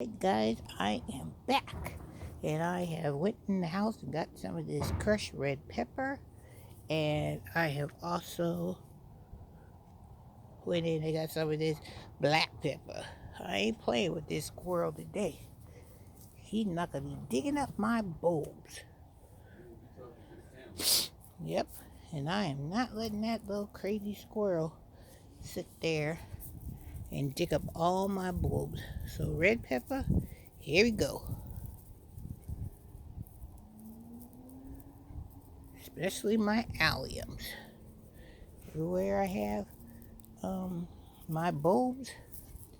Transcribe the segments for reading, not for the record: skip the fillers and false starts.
Hey guys, I am back, and I have went in the house and got some of this crushed red pepper, and I have also went in and got some of this black pepper. I ain't playing with this squirrel today. He's not gonna be digging up my bulbs. Yep, and I am not letting that little crazy squirrel sit there and dig up all my bulbs. So red pepper, here we go. Especially my alliums. Everywhere I have my bulbs,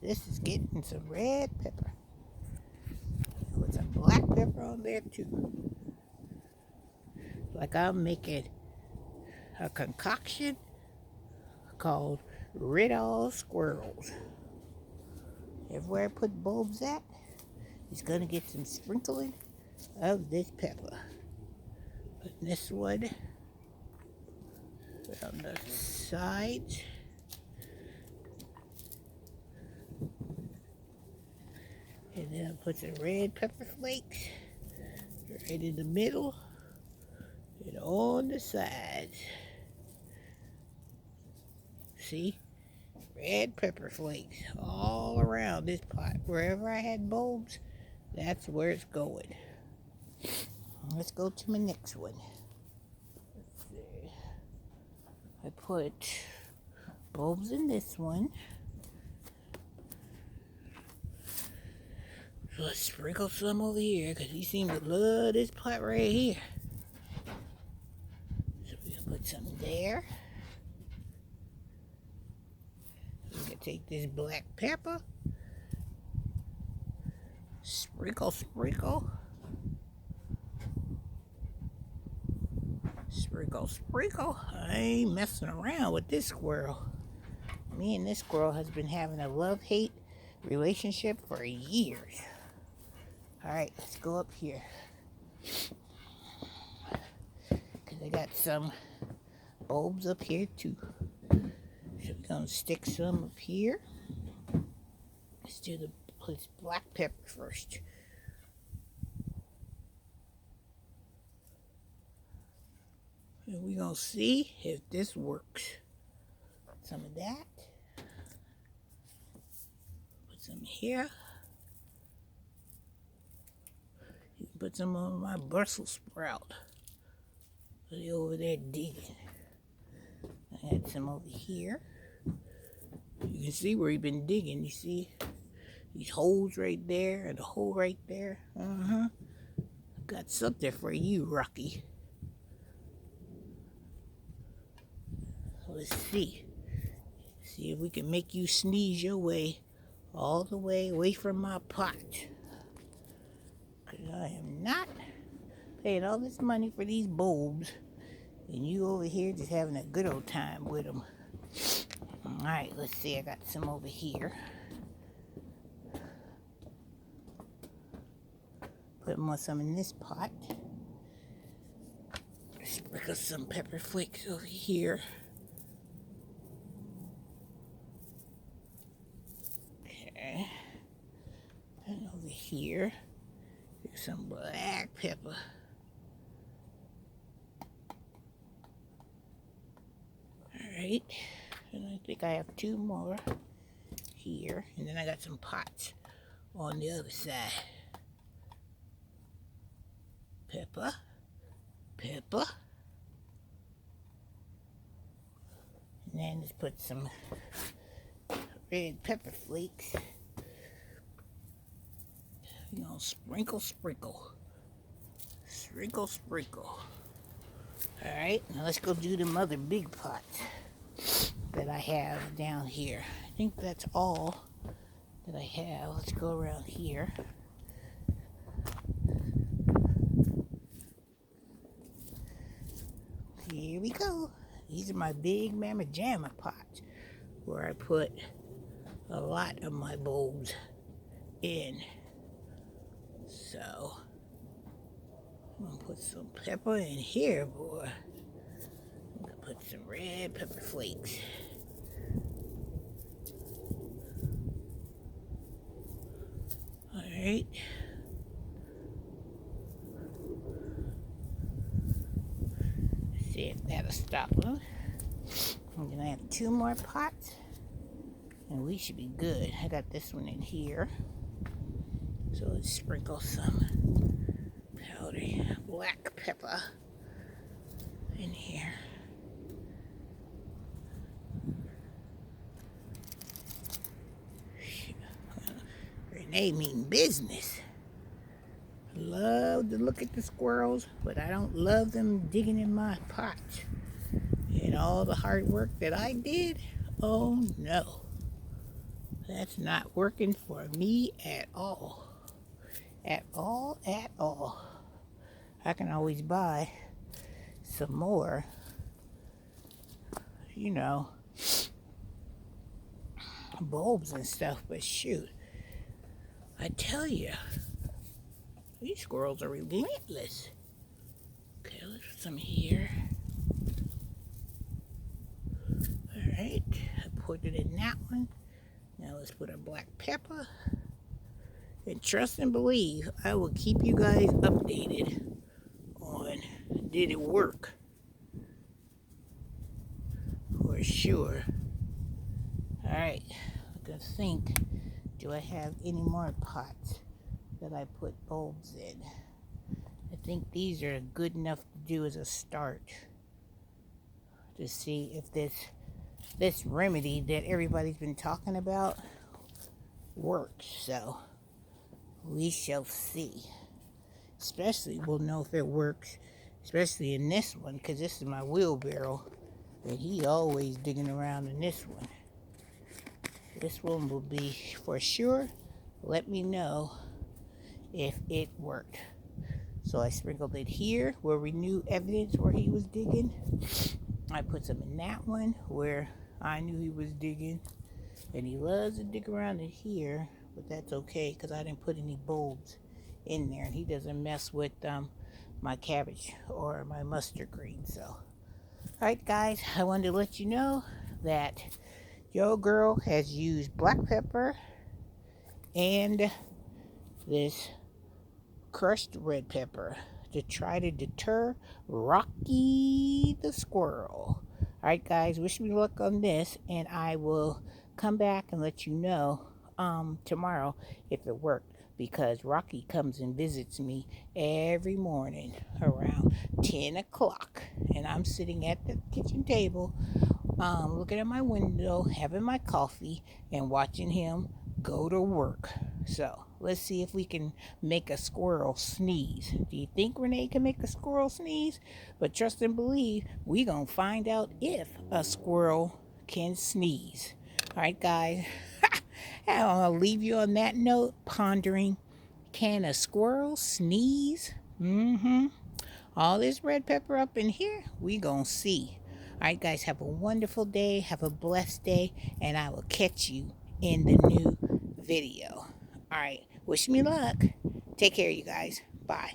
this is getting some red pepper. Put some black pepper on there too. Like I'm making a concoction called Rid All Squirrels. Everywhere I put bulbs at, it's gonna get some sprinkling of this pepper. Putting this one on the sides. And then I put some red pepper flakes right in the middle and on the sides. See? Red pepper flakes all around this pot. Wherever I had bulbs, that's where it's going. Let's go to my next one. Let's see. I put bulbs in this one. So let's sprinkle some over here because he seems to love this pot right here. So we'll put some there. We can take this black pepper. Sprinkle, sprinkle. Sprinkle, sprinkle. I ain't messing around with this squirrel. Me and this squirrel has been having a love-hate relationship for years. Alright, let's go up here. Because I got some bulbs up here too. So we're going to stick some up here. Let's do the black pepper first. And we're going to see if this works. Some of that. Put some here. You can put some on my Brussels sprout. Put it over there digging. I had some over here. You can see where he's been digging. You see these holes right there and a hole right there. Got something for you, Rocky. Let's see. See if we can make you sneeze your way all the way away from my pot. Because I am not paying all this money for these bulbs. And you over here just having a good old time with them. Alright, let's see. I got some over here. Put more some in this pot. Sprinkle some pepper flakes over here. Okay. And over here, there's some black pepper. Alright. And I think I have two more here. And then I got some pots on the other side. Pepper. Pepper. And then let's put some red pepper flakes. You know, sprinkle, sprinkle. Sprinkle, sprinkle. Alright, now let's go do them other big pots that I have down here. I think that's all that I have. Let's go around here. Here we go. These are my big mamma jamma pots where I put a lot of my bulbs in. So I'm gonna put some pepper in here, boy. I'm gonna put some red pepper flakes. All Alright. See if that'll stop them. I'm gonna have 2 more pots and we should be good. I got this one in here. So let's sprinkle some powdery black pepper in here. Renee mean business. Love to look at the squirrels, but I don't love them digging in my pot. And all the hard work that I did, oh no. That's not working for me at all. At all, at all. I can always buy some more, you know, bulbs and stuff, but shoot, I tell you, these squirrels are relentless. Okay, let's put some here. Alright, I put it in that one. Now let's put our black pepper. And trust and believe, I will keep you guys updated on did it work. For sure. Alright, I'm gonna think, do I have any more pots that I put bulbs in? I think these are good enough to do as a start to see if this remedy that everybody's been talking about works. So we shall see. Especially we'll know if it works, especially in this one, because this is my wheelbarrow and he always digging around in this one. This one will be for sure. Let me know if it worked. So I sprinkled it here where we knew evidence where he was digging. I put some in that one where I knew he was digging. And he loves to dig around in here, but that's okay because I didn't put any bulbs in there. And he doesn't mess with my cabbage or my mustard green. So, alright guys, I wanted to let you know that your girl has used black pepper and this crushed red pepper to try to deter Rocky the squirrel. Alright guys, wish me luck on this, and I will come back and let you know tomorrow if it worked, because Rocky comes and visits me every morning around 10 o'clock, and I'm sitting at the kitchen table looking at my window, having my coffee, and watching him go to work. So let's see if we can make a squirrel sneeze. Do you think Renee can make a squirrel sneeze? But trust and believe, we gonna find out if a squirrel can sneeze. All right, guys. I'll leave you on that note, pondering, can a squirrel sneeze? All this red pepper up in here, we gonna see. All right, guys, have a wonderful day. Have a blessed day, and I will catch you in the new video. All right, wish me luck. Take care, you guys. Bye.